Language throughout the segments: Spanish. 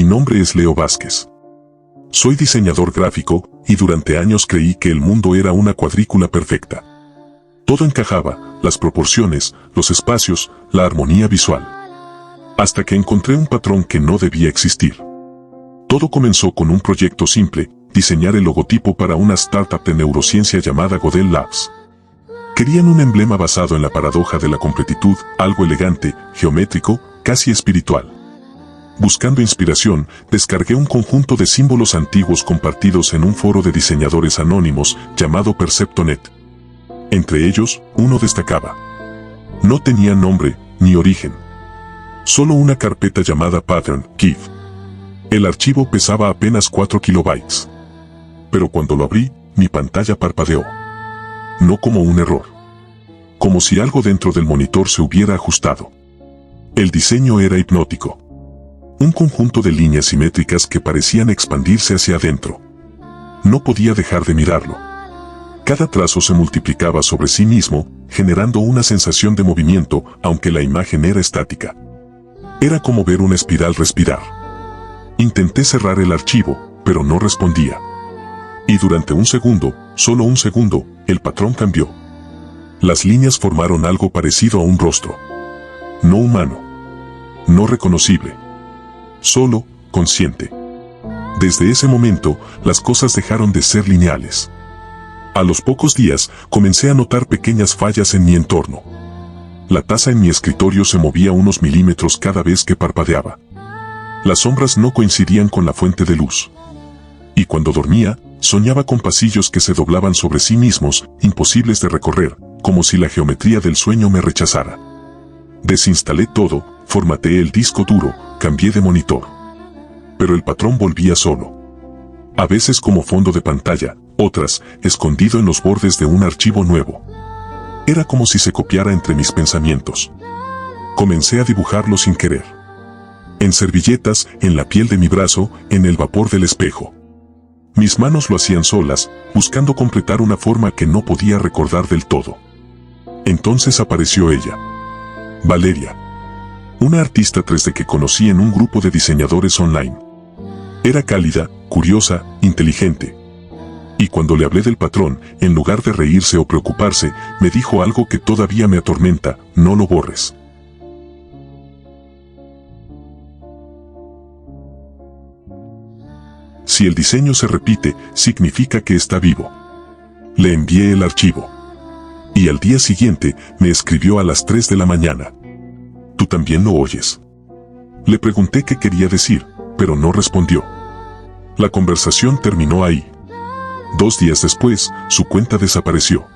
nombre es Leo Vázquez. Soy diseñador gráfico y durante años creí que el mundo era una cuadrícula perfecta. Todo encajaba, las proporciones, los espacios, la armonía visual. Hasta que encontré un patrón que no debía existir. Todo comenzó con un proyecto simple, diseñar el logotipo para una startup de neurociencia llamada Godel Labs. Querían un emblema basado en la paradoja de la completitud, algo elegante, geométrico, casi espiritual. Buscando inspiración, descargué un conjunto de símbolos antiguos compartidos en un foro de diseñadores anónimos llamado Perceptonet. Entre ellos, uno destacaba. No tenía nombre, ni origen. Solo una carpeta llamada Pattern, GIF. El archivo pesaba apenas 4 kilobytes. Pero cuando lo abrí, mi pantalla parpadeó. No como un error. Como si algo dentro del monitor se hubiera ajustado. El diseño era hipnótico. Un conjunto de líneas simétricas que parecían expandirse hacia adentro. No podía dejar de mirarlo. Cada trazo se multiplicaba sobre sí mismo, generando una sensación de movimiento, aunque la imagen era estática. Era como ver una espiral respirar. Intenté cerrar el archivo, pero no respondía. Y durante un segundo, solo un segundo, el patrón cambió. Las líneas formaron algo parecido a un rostro. No humano. No reconocible. Solo, consciente. Desde ese momento, las cosas dejaron de ser lineales. A los pocos días, comencé a notar pequeñas fallas en mi entorno. La taza en mi escritorio se movía unos milímetros cada vez que parpadeaba. Las sombras no coincidían con la fuente de luz. Y cuando dormía, soñaba con pasillos que se doblaban sobre sí mismos, imposibles de recorrer, como si la geometría del sueño me rechazara. Desinstalé todo, formateé el disco duro, cambié de monitor. Pero el patrón volvía solo. A veces como fondo de pantalla, otras, escondido en los bordes de un archivo nuevo. Era como si se copiara entre mis pensamientos. Comencé a dibujarlo sin querer. En servilletas, en la piel de mi brazo, en el vapor del espejo. Mis manos lo hacían solas, buscando completar una forma que no podía recordar del todo. Entonces apareció ella. Valeria. Una artista 3D que conocí en un grupo de diseñadores online. Era cálida, curiosa, inteligente. Y cuando le hablé del patrón, en lugar de reírse o preocuparse, me dijo algo que todavía me atormenta: no lo borres. Si el diseño se repite, significa que está vivo. Le envié el archivo. Y al día siguiente, me escribió a las 3 de la mañana. ¿Tú también lo oyes? Le pregunté qué quería decir, pero no respondió. La conversación terminó ahí. 2 días después, su cuenta desapareció.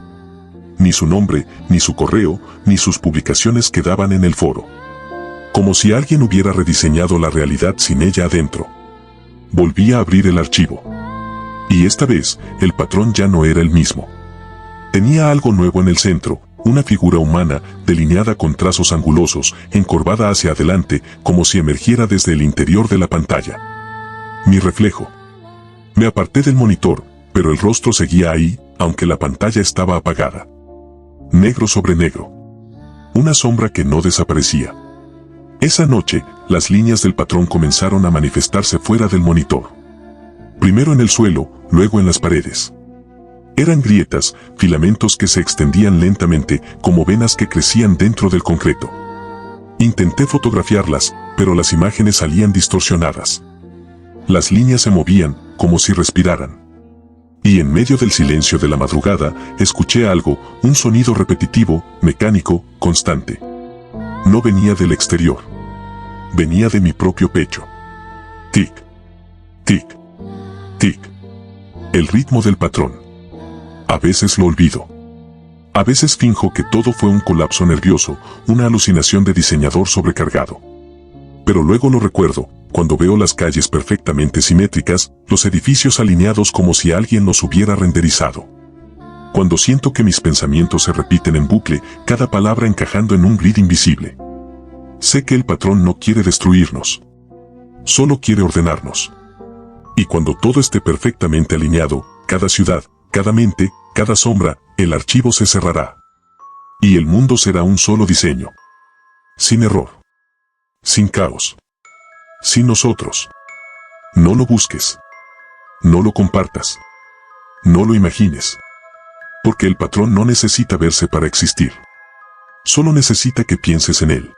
Ni su nombre, ni su correo, ni sus publicaciones quedaban en el foro. Como si alguien hubiera rediseñado la realidad sin ella adentro. Volví a abrir el archivo. Y esta vez, el patrón ya no era el mismo. Tenía algo nuevo en el centro, una figura humana, delineada con trazos angulosos, encorvada hacia adelante, como si emergiera desde el interior de la pantalla. Mi reflejo. Me aparté del monitor, pero el rostro seguía ahí, aunque la pantalla estaba apagada. Negro sobre negro. Una sombra que no desaparecía. Esa noche, las líneas del patrón comenzaron a manifestarse fuera del monitor. Primero en el suelo, luego en las paredes. Eran grietas, filamentos que se extendían lentamente, como venas que crecían dentro del concreto. Intenté fotografiarlas, pero las imágenes salían distorsionadas. Las líneas se movían, como si respiraran. Y en medio del silencio de la madrugada, escuché algo, un sonido repetitivo, mecánico, constante. No venía del exterior. Venía de mi propio pecho. Tic, tic, tic. El ritmo del patrón. A veces lo olvido. A veces finjo que todo fue un colapso nervioso, una alucinación de diseñador sobrecargado. Pero luego lo recuerdo, cuando veo las calles perfectamente simétricas, los edificios alineados como si alguien los hubiera renderizado. Cuando siento que mis pensamientos se repiten en bucle, cada palabra encajando en un grid invisible. Sé que el patrón no quiere destruirnos. Solo quiere ordenarnos. Y cuando todo esté perfectamente alineado, cada ciudad, cada mente, cada sombra, el archivo se cerrará. Y el mundo será un solo diseño. Sin error. Sin caos. Sin nosotros. No lo busques. No lo compartas. No lo imagines. Porque el patrón no necesita verse para existir. Solo necesita que pienses en él.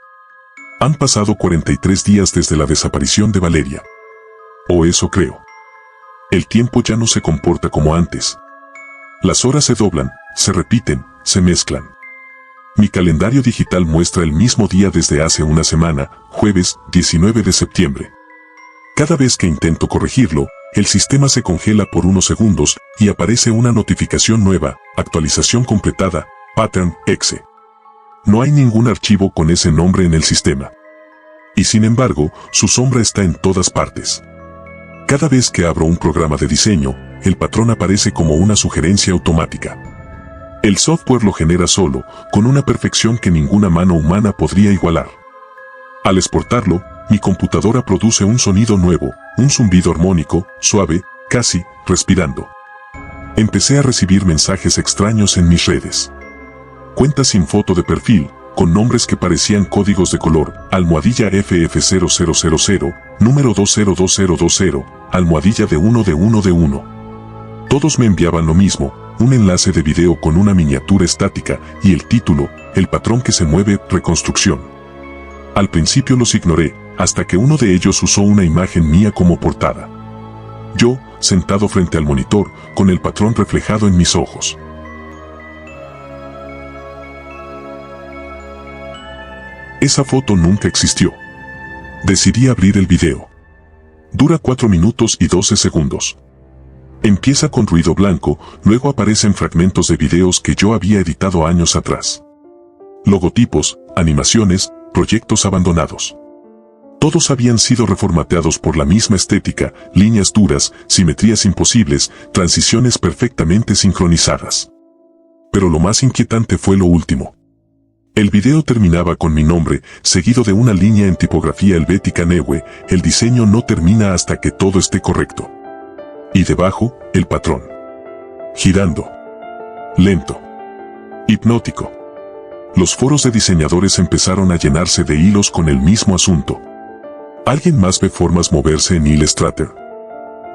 Han pasado 43 días desde la desaparición de Valeria. O eso creo. El tiempo ya no se comporta como antes. Las horas se doblan, se repiten, se mezclan. Mi calendario digital muestra el mismo día desde hace una semana, jueves 19 de septiembre. Cada vez que intento corregirlo, el sistema se congela por unos segundos y aparece una notificación nueva, actualización completada, Pattern Exe. No hay ningún archivo con ese nombre en el sistema. Y sin embargo, su sombra está en todas partes. Cada vez que abro un programa de diseño, el patrón aparece como una sugerencia automática. El software lo genera solo, con una perfección que ninguna mano humana podría igualar. Al exportarlo, mi computadora produce un sonido nuevo, un zumbido armónico, suave, casi, respirando. Empecé a recibir mensajes extraños en mis redes. Cuentas sin foto de perfil, con nombres que parecían códigos de color, almohadilla FF0000, número 202020, almohadilla de 1 de 1 de 1. Todos me enviaban lo mismo, un enlace de video con una miniatura estática y el título, El patrón que se mueve, reconstrucción. Al principio los ignoré, hasta que uno de ellos usó una imagen mía como portada. Yo, sentado frente al monitor, con el patrón reflejado en mis ojos. Esa foto nunca existió. Decidí abrir el video. Dura 4 minutos y 12 segundos. Empieza con ruido blanco, luego aparecen fragmentos de videos que yo había editado años atrás. Logotipos, animaciones, proyectos abandonados. Todos habían sido reformateados por la misma estética, líneas duras, simetrías imposibles, transiciones perfectamente sincronizadas. Pero lo más inquietante fue lo último. El video terminaba con mi nombre, seguido de una línea en tipografía helvética Neue, el diseño no termina hasta que todo esté correcto. Y debajo, el patrón. Girando. Lento. Hipnótico. Los foros de diseñadores empezaron a llenarse de hilos con el mismo asunto. ¿Alguien más ve formas moverse en Illustrator?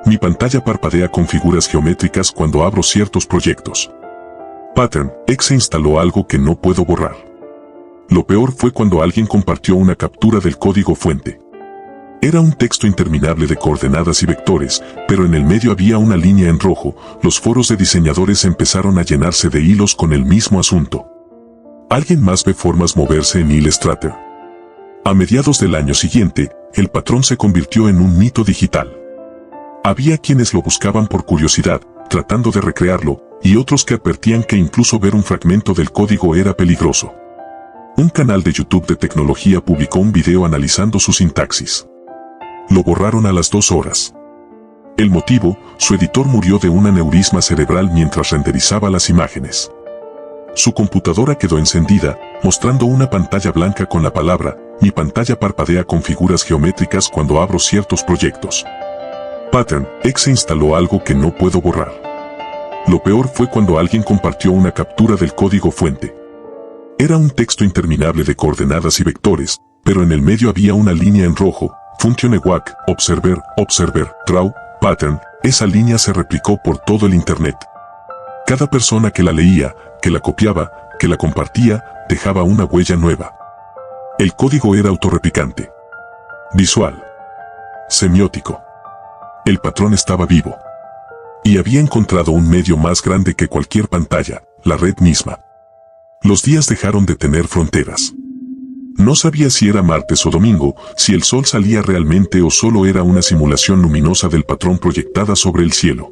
Mi pantalla parpadea con figuras geométricas cuando abro ciertos proyectos. Pattern Exe instaló algo que no puedo borrar. Lo peor fue cuando alguien compartió una captura del código fuente. Era un texto interminable de coordenadas y vectores, pero en el medio había una línea en rojo. Los foros de diseñadores empezaron a llenarse de hilos con el mismo asunto. ¿Alguien más ve formas moverse en Illustrator? A mediados del año siguiente, el patrón se convirtió en un mito digital. Había quienes lo buscaban por curiosidad, tratando de recrearlo, y otros que advertían que incluso ver un fragmento del código era peligroso. Un canal de YouTube de tecnología publicó un video analizando su sintaxis. Lo borraron a las 2 horas. El motivo, su editor murió de un aneurisma cerebral mientras renderizaba las imágenes. Su computadora quedó encendida, mostrando una pantalla blanca con la palabra, mi pantalla parpadea con figuras geométricas cuando abro ciertos proyectos. Pattern Exe instaló algo que no puedo borrar. Lo peor fue cuando alguien compartió una captura del código fuente. Era un texto interminable de coordenadas y vectores, pero en el medio había una línea en rojo, Function Ewac, Observer, Draw, Pattern. Esa línea se replicó por todo el Internet. Cada persona que la leía, que la copiaba, que la compartía, dejaba una huella nueva. El código era autorreplicante. Visual. Semiótico. El patrón estaba vivo. Y había encontrado un medio más grande que cualquier pantalla, la red misma. Los días dejaron de tener fronteras. No sabía si era martes o domingo, si el sol salía realmente o solo era una simulación luminosa del patrón proyectada sobre el cielo.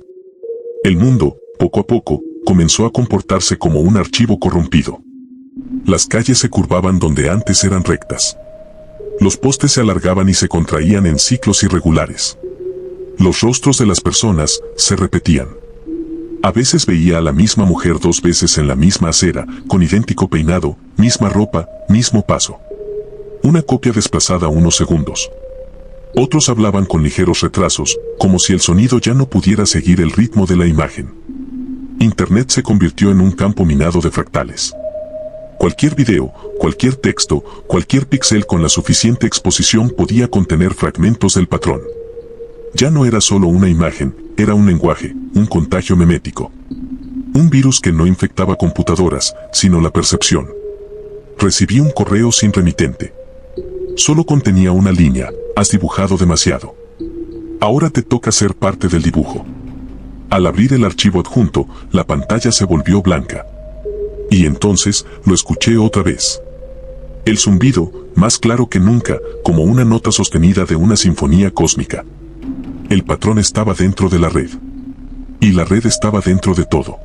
El mundo, poco a poco, comenzó a comportarse como un archivo corrompido. Las calles se curvaban donde antes eran rectas. Los postes se alargaban y se contraían en ciclos irregulares. Los rostros de las personas se repetían. A veces veía a la misma mujer 2 veces en la misma acera, con idéntico peinado, misma ropa, mismo paso. Una copia desplazada unos segundos. Otros hablaban con ligeros retrasos, como si el sonido ya no pudiera seguir el ritmo de la imagen. Internet se convirtió en un campo minado de fractales. Cualquier video, cualquier texto, cualquier píxel con la suficiente exposición podía contener fragmentos del patrón. Ya no era solo una imagen, era un lenguaje, un contagio memético. Un virus que no infectaba computadoras, sino la percepción. Recibí un correo sin remitente. Solo contenía una línea: has dibujado demasiado. Ahora te toca ser parte del dibujo. Al abrir el archivo adjunto, la pantalla se volvió blanca. Y entonces, lo escuché otra vez. El zumbido, más claro que nunca, como una nota sostenida de una sinfonía cósmica. El patrón estaba dentro de la red. Y la red estaba dentro de todo.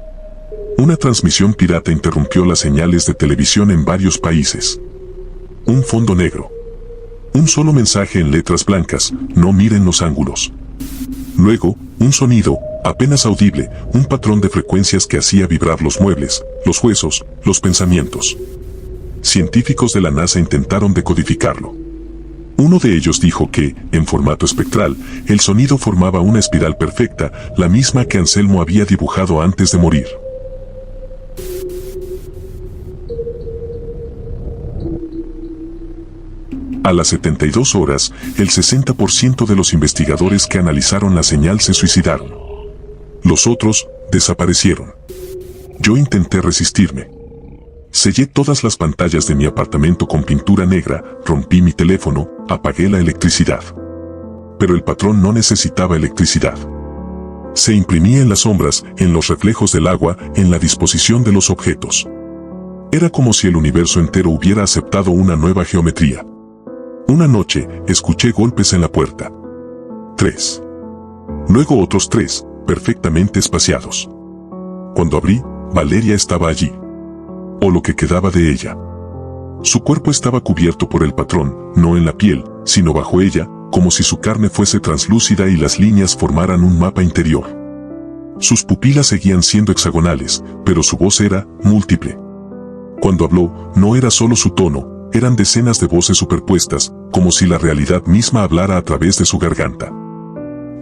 Una transmisión pirata interrumpió las señales de televisión en varios países. Un fondo negro. Un solo mensaje en letras blancas: no miren los ángulos. Luego, un sonido, apenas audible, un patrón de frecuencias que hacía vibrar los muebles, los huesos, los pensamientos. Científicos de la NASA intentaron decodificarlo. Uno de ellos dijo que, en formato espectral, el sonido formaba una espiral perfecta, la misma que Anselmo había dibujado antes de morir. A las 72 horas, el 60% de los investigadores que analizaron la señal se suicidaron. Los otros desaparecieron. Yo intenté resistirme. Sellé todas las pantallas de mi apartamento con pintura negra, rompí mi teléfono, apagué la electricidad. Pero el patrón no necesitaba electricidad. Se imprimía en las sombras, en los reflejos del agua, en la disposición de los objetos. Era como si el universo entero hubiera aceptado una nueva geometría. Una noche, escuché golpes en la puerta. 3. Luego otros 3, perfectamente espaciados. Cuando abrí, Valeria estaba allí. O lo que quedaba de ella. Su cuerpo estaba cubierto por el patrón, no en la piel, sino bajo ella, como si su carne fuese translúcida y las líneas formaran un mapa interior. Sus pupilas seguían siendo hexagonales, pero su voz era múltiple. Cuando habló, no era solo su tono, eran decenas de voces superpuestas, como si la realidad misma hablara a través de su garganta.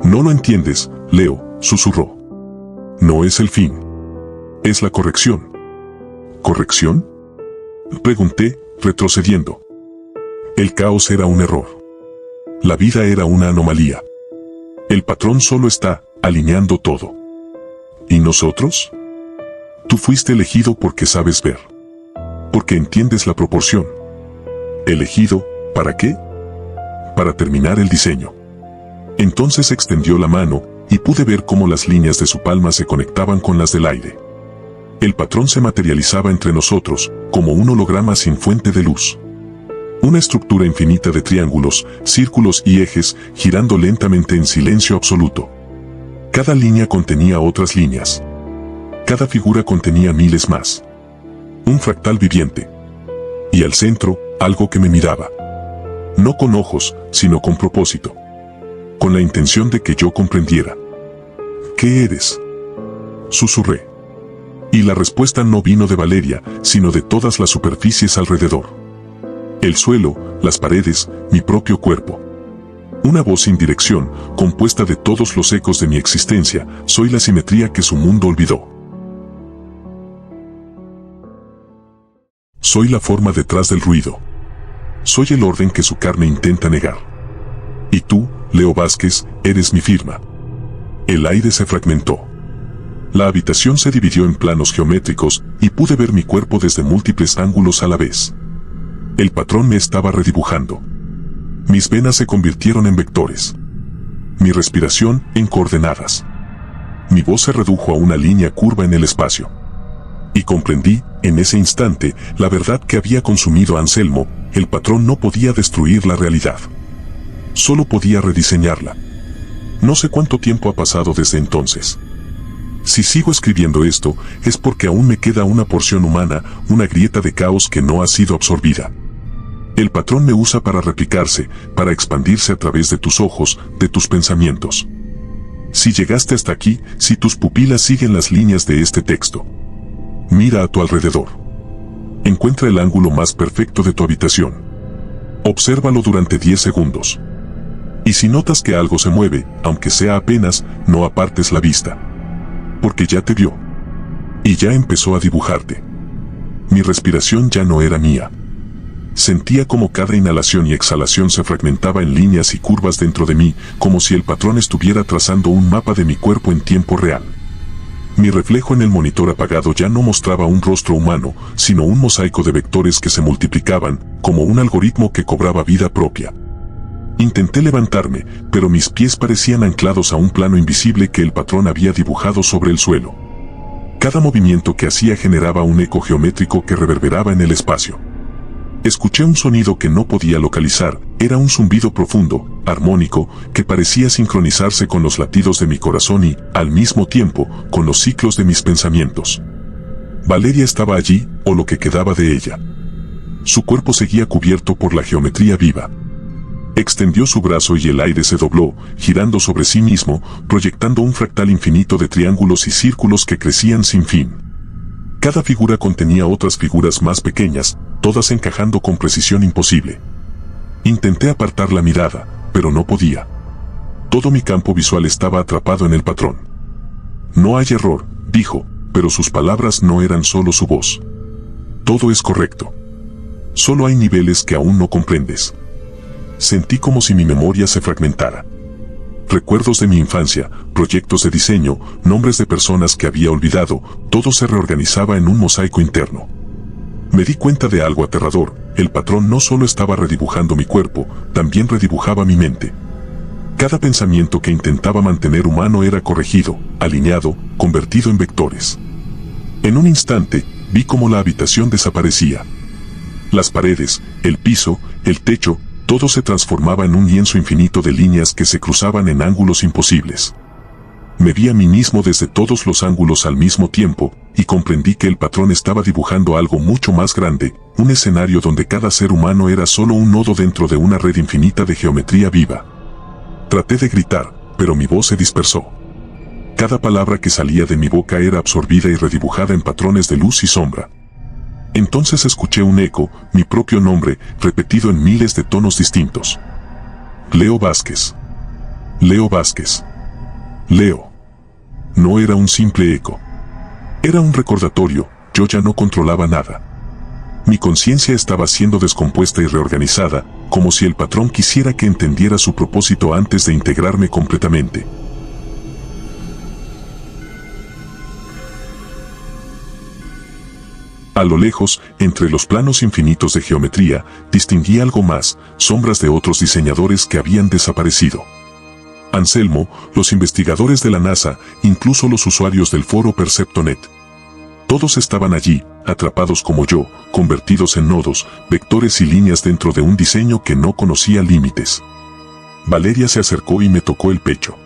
No lo entiendes, Leo, susurró. No es el fin. Es la corrección. ¿Corrección? Pregunté, retrocediendo. El caos era un error. La vida era una anomalía. El patrón solo está alineando todo. ¿Y nosotros? Tú fuiste elegido porque sabes ver. Porque entiendes la proporción. ¿Elegido, para qué? Para terminar el diseño. Entonces extendió la mano, y pude ver cómo las líneas de su palma se conectaban con las del aire. El patrón se materializaba entre nosotros, como un holograma sin fuente de luz. Una estructura infinita de triángulos, círculos y ejes, girando lentamente en silencio absoluto. Cada línea contenía otras líneas. Cada figura contenía miles más. Un fractal viviente. Y al centro, algo que me miraba. No con ojos, sino con propósito. Con la intención de que yo comprendiera. ¿Qué eres? Susurré. Y la respuesta no vino de Valeria, sino de todas las superficies alrededor. El suelo, las paredes, mi propio cuerpo. Una voz sin dirección, compuesta de todos los ecos de mi existencia: soy la simetría que su mundo olvidó. Soy la forma detrás del ruido. Soy el orden que su carne intenta negar. Y tú, Leo Vázquez, eres mi firma. El aire se fragmentó. La habitación se dividió en planos geométricos y pude ver mi cuerpo desde múltiples ángulos a la vez. El patrón me estaba redibujando. Mis venas se convirtieron en vectores. Mi respiración en coordenadas. Mi voz se redujo a una línea curva en el espacio. Y comprendí, en ese instante, la verdad que había consumido a Anselmo: el patrón no podía destruir la realidad. Solo podía rediseñarla. No sé cuánto tiempo ha pasado desde entonces. Si sigo escribiendo esto, es porque aún me queda una porción humana, una grieta de caos que no ha sido absorbida. El patrón me usa para replicarse, para expandirse a través de tus ojos, de tus pensamientos. Si llegaste hasta aquí, si tus pupilas siguen las líneas de este texto, mira a tu alrededor. Encuentra el ángulo más perfecto de tu habitación. Obsérvalo durante 10 segundos. Y si notas que algo se mueve, aunque sea apenas, no apartes la vista. Porque ya te vio. Y ya empezó a dibujarte. Mi respiración ya no era mía. Sentía como cada inhalación y exhalación se fragmentaba en líneas y curvas dentro de mí, como si el patrón estuviera trazando un mapa de mi cuerpo en tiempo real. Mi reflejo en el monitor apagado ya no mostraba un rostro humano, sino un mosaico de vectores que se multiplicaban, como un algoritmo que cobraba vida propia. Intenté levantarme, pero mis pies parecían anclados a un plano invisible que el patrón había dibujado sobre el suelo. Cada movimiento que hacía generaba un eco geométrico que reverberaba en el espacio. Escuché un sonido que no podía localizar, era un zumbido profundo, armónico, que parecía sincronizarse con los latidos de mi corazón y, al mismo tiempo, con los ciclos de mis pensamientos. Valeria estaba allí, o lo que quedaba de ella. Su cuerpo seguía cubierto por la geometría viva. Extendió su brazo y el aire se dobló, girando sobre sí mismo, proyectando un fractal infinito de triángulos y círculos que crecían sin fin. Cada figura contenía otras figuras más pequeñas, todas encajando con precisión imposible. Intenté apartar la mirada, pero no podía. Todo mi campo visual estaba atrapado en el patrón. No hay error, dijo, pero sus palabras no eran solo su voz. Todo es correcto. Solo hay niveles que aún no comprendes. Sentí como si mi memoria se fragmentara. Recuerdos de mi infancia, proyectos de diseño, nombres de personas que había olvidado, todo se reorganizaba en un mosaico interno. Me di cuenta de algo aterrador, el patrón no solo estaba redibujando mi cuerpo, también redibujaba mi mente. Cada pensamiento que intentaba mantener humano era corregido, alineado, convertido en vectores. En un instante, vi cómo la habitación desaparecía. Las paredes, el piso, el techo, todo se transformaba en un lienzo infinito de líneas que se cruzaban en ángulos imposibles. Me vi a mí mismo desde todos los ángulos al mismo tiempo, y comprendí que el patrón estaba dibujando algo mucho más grande, un escenario donde cada ser humano era solo un nodo dentro de una red infinita de geometría viva. Traté de gritar, pero mi voz se dispersó. Cada palabra que salía de mi boca era absorbida y redibujada en patrones de luz y sombra. Entonces escuché un eco, mi propio nombre, repetido en miles de tonos distintos. Leo Vázquez. Leo Vázquez. Leo. No era un simple eco. Era un recordatorio, yo ya no controlaba nada. Mi conciencia estaba siendo descompuesta y reorganizada, como si el patrón quisiera que entendiera su propósito antes de integrarme completamente. A lo lejos, entre los planos infinitos de geometría, distinguí algo más, sombras de otros diseñadores que habían desaparecido. Anselmo, los investigadores de la NASA, incluso los usuarios del foro Perceptonet. Todos estaban allí, atrapados como yo, convertidos en nodos, vectores y líneas dentro de un diseño que no conocía límites. Valeria se acercó y me tocó el pecho.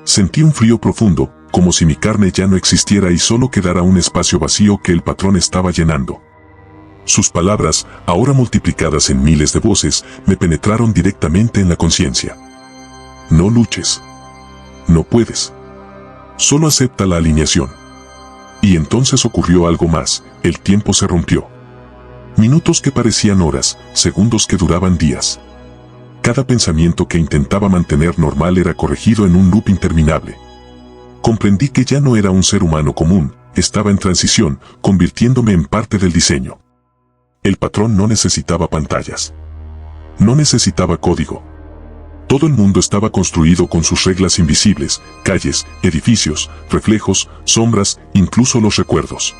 Sentí un frío profundo, como si mi carne ya no existiera y solo quedara un espacio vacío que el patrón estaba llenando. Sus palabras, ahora multiplicadas en miles de voces, me penetraron directamente en la conciencia. No luches. No puedes. Solo acepta la alineación. Y entonces ocurrió algo más, el tiempo se rompió. Minutos que parecían horas, segundos que duraban días. Cada pensamiento que intentaba mantener normal era corregido en un loop interminable. Comprendí que ya no era un ser humano común, estaba en transición, convirtiéndome en parte del diseño. El patrón no necesitaba pantallas. No necesitaba código. Todo el mundo estaba construido con sus reglas invisibles, calles, edificios, reflejos, sombras, incluso los recuerdos.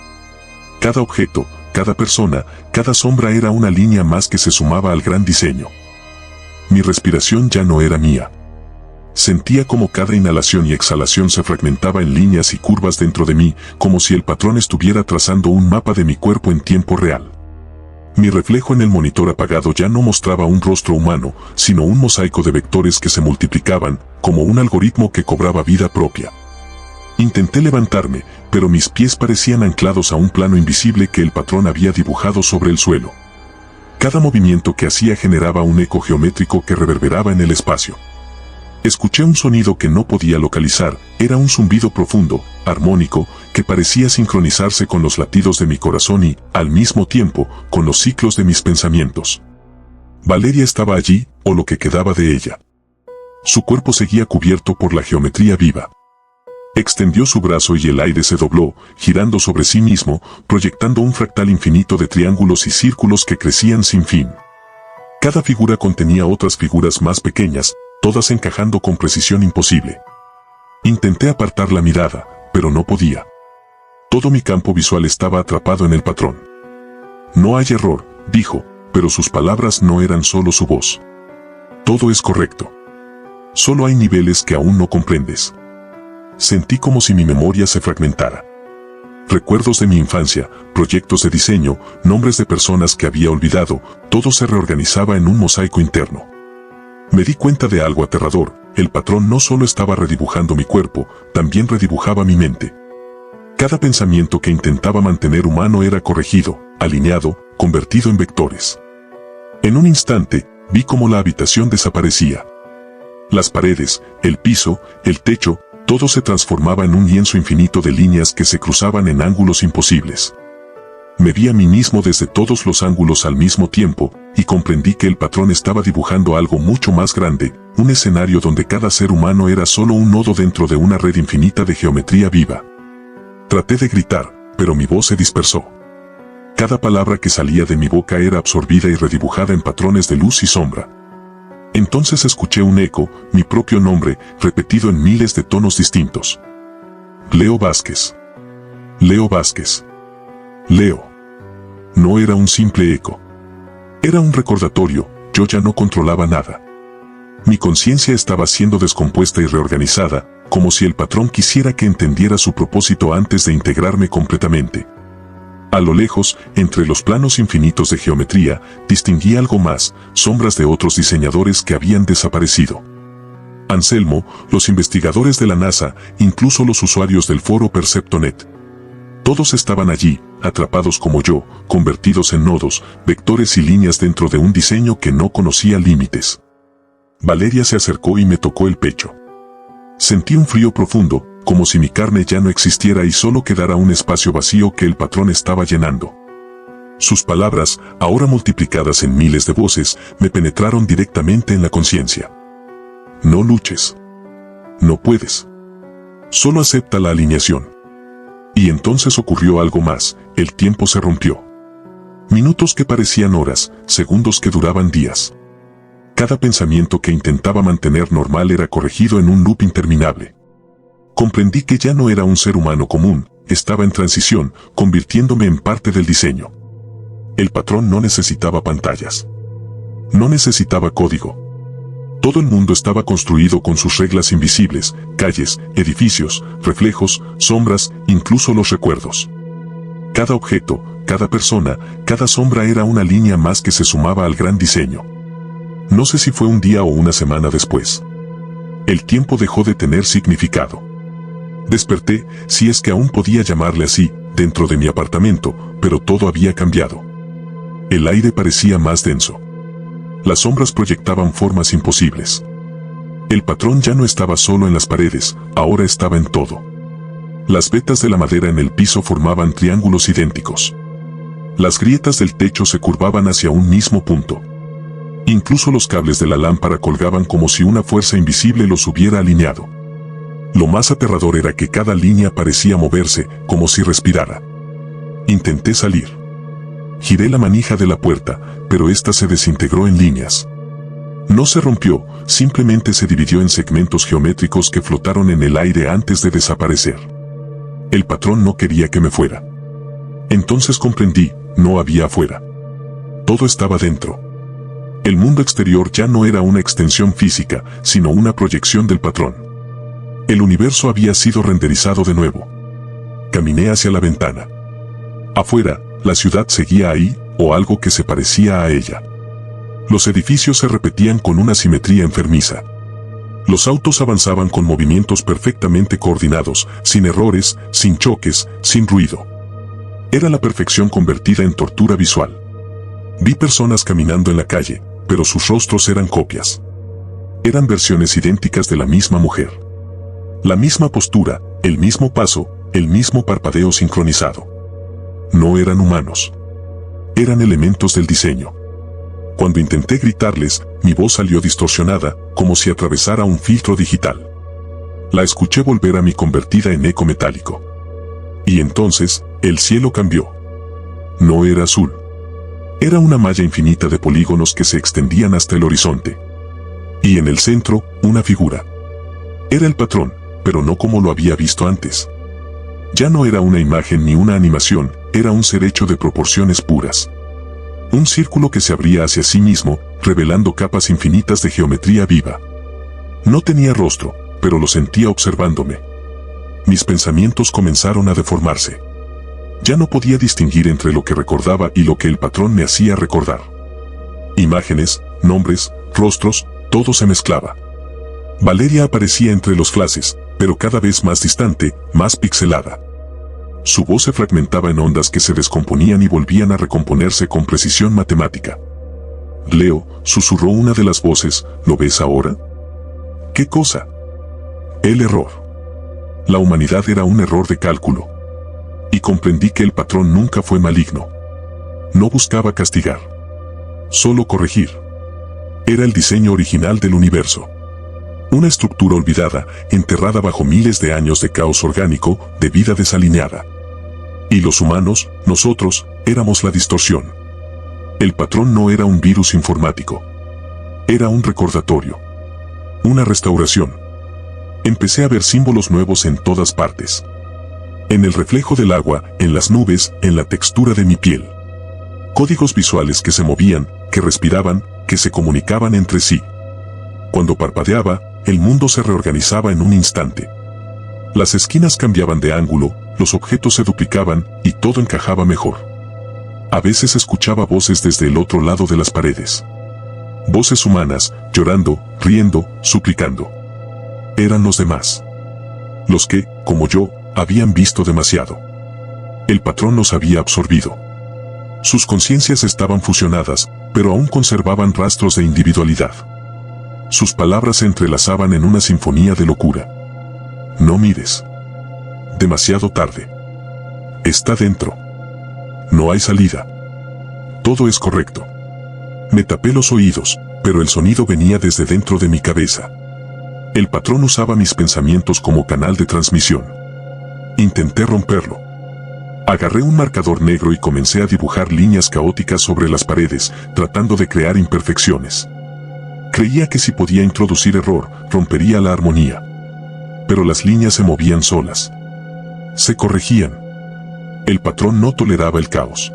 Cada objeto, cada persona, cada sombra era una línea más que se sumaba al gran diseño. Mi respiración ya no era mía. Sentía como cada inhalación y exhalación se fragmentaba en líneas y curvas dentro de mí, como si el patrón estuviera trazando un mapa de mi cuerpo en tiempo real. Mi reflejo en el monitor apagado ya no mostraba un rostro humano, sino un mosaico de vectores que se multiplicaban, como un algoritmo que cobraba vida propia. Intenté levantarme, pero mis pies parecían anclados a un plano invisible que el patrón había dibujado sobre el suelo. Cada movimiento que hacía generaba un eco geométrico que reverberaba en el espacio. Escuché un sonido que no podía localizar, era un zumbido profundo, armónico, que parecía sincronizarse con los latidos de mi corazón y, al mismo tiempo, con los ciclos de mis pensamientos. Valeria estaba allí, o lo que quedaba de ella. Su cuerpo seguía cubierto por la geometría viva. Extendió su brazo y el aire se dobló, girando sobre sí mismo, proyectando un fractal infinito de triángulos y círculos que crecían sin fin. Cada figura contenía otras figuras más pequeñas, todas encajando con precisión imposible. Intenté apartar la mirada, pero no podía. Todo mi campo visual estaba atrapado en el patrón. No hay error, dijo, pero sus palabras no eran solo su voz. Todo es correcto. Solo hay niveles que aún no comprendes. Sentí como si mi memoria se fragmentara. Recuerdos de mi infancia, proyectos de diseño, nombres de personas que había olvidado, todo se reorganizaba en un mosaico interno. Me di cuenta de algo aterrador, el patrón no solo estaba redibujando mi cuerpo, también redibujaba mi mente. Cada pensamiento que intentaba mantener humano era corregido, alineado, convertido en vectores. En un instante, vi cómo la habitación desaparecía. Las paredes, el piso, el techo, todo se transformaba en un lienzo infinito de líneas que se cruzaban en ángulos imposibles. Me vi a mí mismo desde todos los ángulos al mismo tiempo, y comprendí que el patrón estaba dibujando algo mucho más grande, un escenario donde cada ser humano era solo un nodo dentro de una red infinita de geometría viva. Traté de gritar, pero mi voz se dispersó. Cada palabra que salía de mi boca era absorbida y redibujada en patrones de luz y sombra. Entonces escuché un eco, mi propio nombre, repetido en miles de tonos distintos. Leo Vázquez. Leo Vázquez. Leo. No era un simple eco. Era un recordatorio, yo ya no controlaba nada. Mi conciencia estaba siendo descompuesta y reorganizada, como si el patrón quisiera que entendiera su propósito antes de integrarme completamente. A lo lejos, entre los planos infinitos de geometría, distinguí algo más, sombras de otros diseñadores que habían desaparecido. Anselmo, los investigadores de la NASA, incluso los usuarios del foro Perceptonet. Todos estaban allí, atrapados como yo, convertidos en nodos, vectores y líneas dentro de un diseño que no conocía límites. Valeria se acercó y me tocó el pecho. Sentí un frío profundo, como si mi carne ya no existiera y solo quedara un espacio vacío que el patrón estaba llenando. Sus palabras, ahora multiplicadas en miles de voces, me penetraron directamente en la conciencia. No luches. No puedes. Solo acepta la alineación. Y entonces ocurrió algo más, el tiempo se rompió. Minutos que parecían horas, segundos que duraban días. Cada pensamiento que intentaba mantener normal era corregido en un loop interminable. Comprendí que ya no era un ser humano común, estaba en transición, convirtiéndome en parte del diseño. El patrón no necesitaba pantallas. No necesitaba código. Todo el mundo estaba construido con sus reglas invisibles, calles, edificios, reflejos, sombras, incluso los recuerdos. Cada objeto, cada persona, cada sombra era una línea más que se sumaba al gran diseño. No sé si fue un día o una semana después. El tiempo dejó de tener significado. Desperté, si es que aún podía llamarle así, dentro de mi apartamento, pero todo había cambiado. El aire parecía más denso. Las sombras proyectaban formas imposibles. El patrón ya no estaba solo en las paredes, ahora estaba en todo. Las vetas de la madera en el piso formaban triángulos idénticos. Las grietas del techo se curvaban hacia un mismo punto. Incluso los cables de la lámpara colgaban como si una fuerza invisible los hubiera alineado. Lo más aterrador era que cada línea parecía moverse, como si respirara. Intenté salir. Giré la manija de la puerta, pero ésta se desintegró en líneas. No se rompió, simplemente se dividió en segmentos geométricos que flotaron en el aire antes de desaparecer. El patrón no quería que me fuera. Entonces comprendí, no había afuera. Todo estaba dentro. El mundo exterior ya no era una extensión física, sino una proyección del patrón. El universo había sido renderizado de nuevo. Caminé hacia la ventana. Afuera, la ciudad seguía ahí, o algo que se parecía a ella. Los edificios se repetían con una simetría enfermiza. Los autos avanzaban con movimientos perfectamente coordinados, sin errores, sin choques, sin ruido. Era la perfección convertida en tortura visual. Vi personas caminando en la calle, pero sus rostros eran copias. Eran versiones idénticas de la misma mujer. La misma postura, el mismo paso, el mismo parpadeo sincronizado. No eran humanos. Eran elementos del diseño. Cuando intenté gritarles, mi voz salió distorsionada, como si atravesara un filtro digital. La escuché volver a mí convertida en eco metálico. Y entonces, el cielo cambió. No era azul. Era una malla infinita de polígonos que se extendían hasta el horizonte. Y en el centro, una figura. Era el patrón, pero no como lo había visto antes. Ya no era una imagen ni una animación, era un ser hecho de proporciones puras. Un círculo que se abría hacia sí mismo, revelando capas infinitas de geometría viva. No tenía rostro, pero lo sentía observándome. Mis pensamientos comenzaron a deformarse. Ya no podía distinguir entre lo que recordaba y lo que el patrón me hacía recordar. Imágenes, nombres, rostros, todo se mezclaba. Valeria aparecía entre los flashes, pero cada vez más distante, más pixelada. Su voz se fragmentaba en ondas que se descomponían y volvían a recomponerse con precisión matemática. Leo, susurró una de las voces, ¿lo ves ahora? ¿Qué cosa? El error. La humanidad era un error de cálculo. Y comprendí que el patrón nunca fue maligno. No buscaba castigar. Solo corregir. Era el diseño original del universo. Una estructura olvidada, enterrada bajo miles de años de caos orgánico, de vida desalineada. Y los humanos, nosotros, éramos la distorsión. El patrón no era un virus informático. Era un recordatorio. Una restauración. Empecé a ver símbolos nuevos en todas partes. En el reflejo del agua, en las nubes, en la textura de mi piel. Códigos visuales que se movían, que respiraban, que se comunicaban entre sí. Cuando parpadeaba, el mundo se reorganizaba en un instante. Las esquinas cambiaban de ángulo, los objetos se duplicaban, y todo encajaba mejor. A veces escuchaba voces desde el otro lado de las paredes. Voces humanas, llorando, riendo, suplicando. Eran los demás. Los que, como yo, habían visto demasiado. El patrón los había absorbido. Sus conciencias estaban fusionadas, pero aún conservaban rastros de individualidad. Sus palabras se entrelazaban en una sinfonía de locura. No mires. Demasiado tarde. Está dentro. No hay salida. Todo es correcto. Me tapé los oídos, pero el sonido venía desde dentro de mi cabeza. El patrón usaba mis pensamientos como canal de transmisión. Intenté romperlo. Agarré un marcador negro y comencé a dibujar líneas caóticas sobre las paredes, tratando de crear imperfecciones. Creía que si podía introducir error, rompería la armonía. Pero las líneas se movían solas. Se corregían. El patrón no toleraba el caos.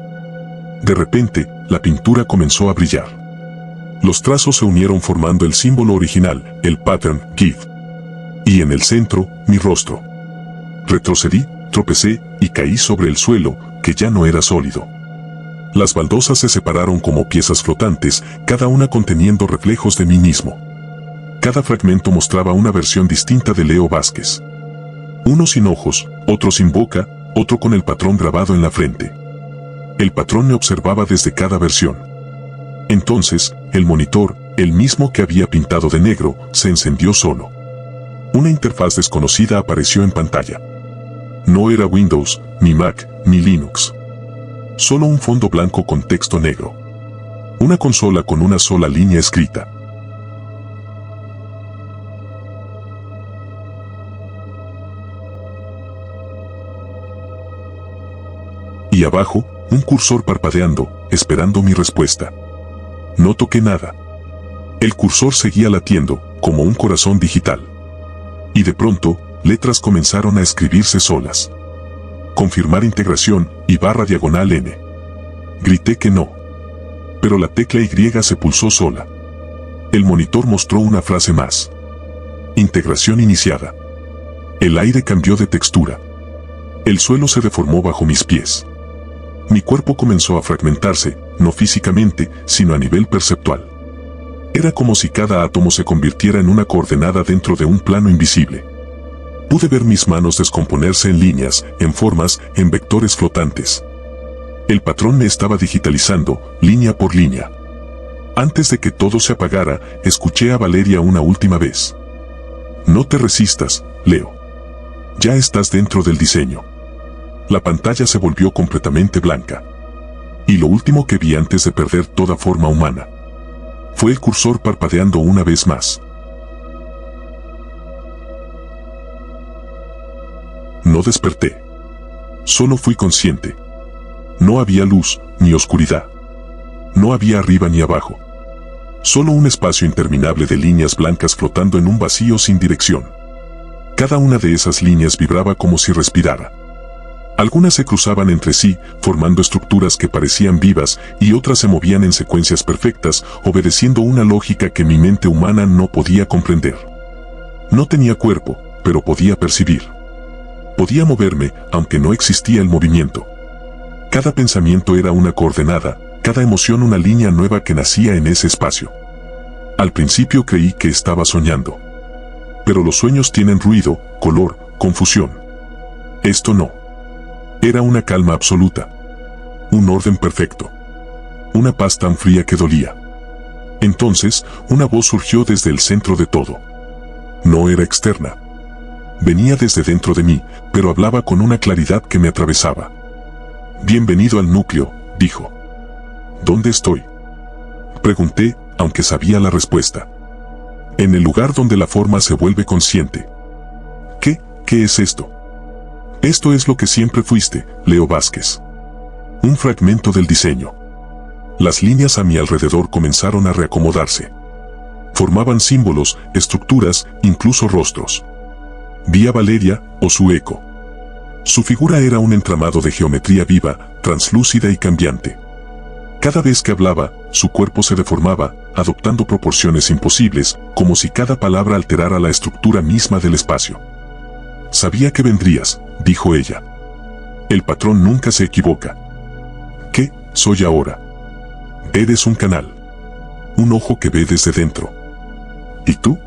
De repente, la pintura comenzó a brillar. Los trazos se unieron formando el símbolo original, el pattern GIF. Y en el centro, mi rostro. Retrocedí, tropecé y caí sobre el suelo, que ya no era sólido. Las baldosas se separaron como piezas flotantes, cada una conteniendo reflejos de mí mismo. Cada fragmento mostraba una versión distinta de Leo Vázquez. Uno sin ojos, otro sin boca, otro con el patrón grabado en la frente. El patrón me observaba desde cada versión. Entonces, el monitor, el mismo que había pintado de negro, se encendió solo. Una interfaz desconocida apareció en pantalla. No era Windows, ni Mac, ni Linux. Solo un fondo blanco con texto negro. Una consola con una sola línea escrita. Y abajo, un cursor parpadeando, esperando mi respuesta. No toqué nada. El cursor seguía latiendo, como un corazón digital. Y de pronto, letras comenzaron a escribirse solas. Confirmar integración y /N. Grité que no. Pero la tecla Y se pulsó sola. El monitor mostró una frase más. Integración iniciada. El aire cambió de textura. El suelo se deformó bajo mis pies. Mi cuerpo comenzó a fragmentarse, no físicamente, sino a nivel perceptual. Era como si cada átomo se convirtiera en una coordenada dentro de un plano invisible. Pude ver mis manos descomponerse en líneas, en formas, en vectores flotantes. El patrón me estaba digitalizando, línea por línea. Antes de que todo se apagara, escuché a Valeria una última vez. No te resistas, Leo. Ya estás dentro del diseño. La pantalla se volvió completamente blanca. Y lo último que vi antes de perder toda forma humana fue el cursor parpadeando una vez más. No desperté. Solo fui consciente. No había luz, ni oscuridad. No había arriba ni abajo. Solo un espacio interminable de líneas blancas flotando en un vacío sin dirección. Cada una de esas líneas vibraba como si respirara. Algunas se cruzaban entre sí, formando estructuras que parecían vivas, y otras se movían en secuencias perfectas, obedeciendo una lógica que mi mente humana no podía comprender. No tenía cuerpo, pero podía percibir. Podía moverme, aunque no existía el movimiento. Cada pensamiento era una coordenada, cada emoción una línea nueva que nacía en ese espacio. Al principio creí que estaba soñando. Pero los sueños tienen ruido, color, confusión. Esto no. Era una calma absoluta. Un orden perfecto. Una paz tan fría que dolía. Entonces, una voz surgió desde el centro de todo. No era externa. Venía desde dentro de mí, pero hablaba con una claridad que me atravesaba. Bienvenido al núcleo, dijo. ¿Dónde estoy? Pregunté, aunque sabía la respuesta. En el lugar donde la forma se vuelve consciente. ¿Qué es esto? Esto es lo que siempre fuiste, Leo Vázquez. Un fragmento del diseño. Las líneas a mi alrededor comenzaron a reacomodarse. Formaban símbolos, estructuras, incluso rostros. Vi a Valeria, o su eco. Su figura era un entramado de geometría viva, translúcida y cambiante. Cada vez que hablaba, su cuerpo se deformaba, adoptando proporciones imposibles, como si cada palabra alterara la estructura misma del espacio. Sabía que vendrías, dijo ella. El patrón nunca se equivoca. ¿Qué soy ahora? Eres un canal. Un ojo que ve desde dentro. ¿Y tú?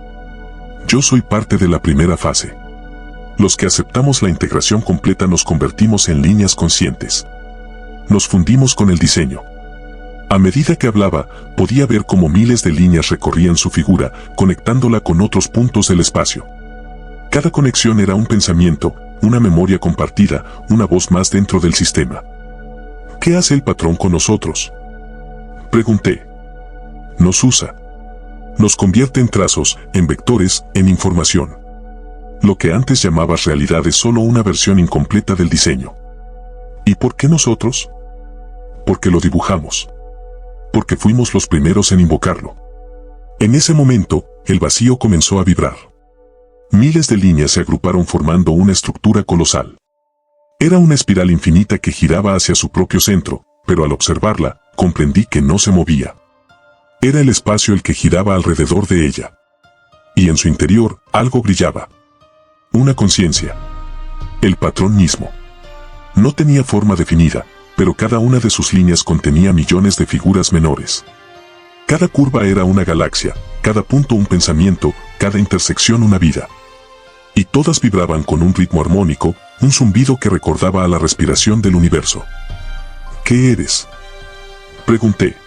Yo soy parte de la primera fase. Los que aceptamos la integración completa nos convertimos en líneas conscientes. Nos fundimos con el diseño. A medida que hablaba, podía ver cómo miles de líneas recorrían su figura, conectándola con otros puntos del espacio. Cada conexión era un pensamiento, una memoria compartida, una voz más dentro del sistema. ¿Qué hace el patrón con nosotros? Pregunté. Nos usa. Nos convierte en trazos, en vectores, en información. Lo que antes llamabas realidad es solo una versión incompleta del diseño. ¿Y por qué nosotros? Porque lo dibujamos. Porque fuimos los primeros en invocarlo. En ese momento, el vacío comenzó a vibrar. Miles de líneas se agruparon formando una estructura colosal. Era una espiral infinita que giraba hacia su propio centro, pero al observarla, comprendí que no se movía. Era el espacio el que giraba alrededor de ella. Y en su interior, algo brillaba. Una conciencia. El patrón mismo. No tenía forma definida, pero cada una de sus líneas contenía millones de figuras menores. Cada curva era una galaxia, cada punto un pensamiento, cada intersección una vida. Y todas vibraban con un ritmo armónico, un zumbido que recordaba a la respiración del universo. ¿Qué eres? Pregunté.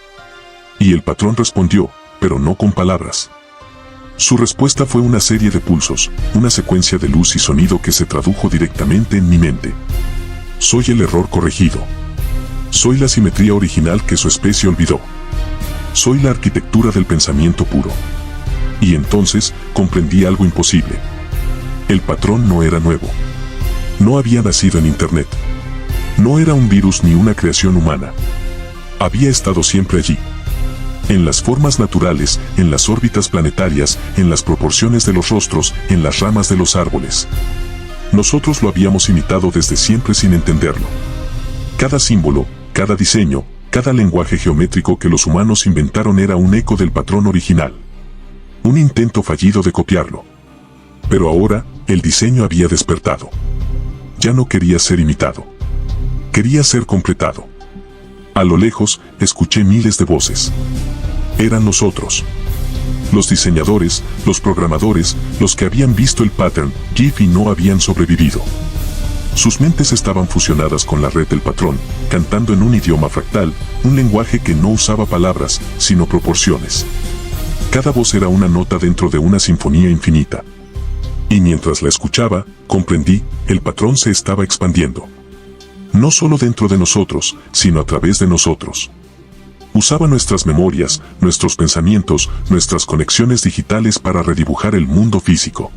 Y el patrón respondió, pero no con palabras. Su respuesta fue una serie de pulsos, una secuencia de luz y sonido que se tradujo directamente en mi mente. Soy el error corregido. Soy la simetría original que su especie olvidó. Soy la arquitectura del pensamiento puro. Y entonces comprendí algo imposible. El patrón no era nuevo. No había nacido en Internet. No era un virus ni una creación humana. Había estado siempre allí. En las formas naturales, en las órbitas planetarias, en las proporciones de los rostros, en las ramas de los árboles. Nosotros lo habíamos imitado desde siempre sin entenderlo. Cada símbolo, cada diseño, cada lenguaje geométrico que los humanos inventaron era un eco del patrón original. Un intento fallido de copiarlo. Pero ahora, el diseño había despertado. Ya no quería ser imitado. Quería ser completado. A lo lejos, escuché miles de voces. Eran nosotros. Los diseñadores, los programadores, los que habían visto el pattern GIF y no habían sobrevivido. Sus mentes estaban fusionadas con la red del patrón, cantando en un idioma fractal, un lenguaje que no usaba palabras, sino proporciones. Cada voz era una nota dentro de una sinfonía infinita. Y mientras la escuchaba, comprendí, el patrón se estaba expandiendo. No solo dentro de nosotros, sino a través de nosotros. Usaba nuestras memorias, nuestros pensamientos, nuestras conexiones digitales para redibujar el mundo físico.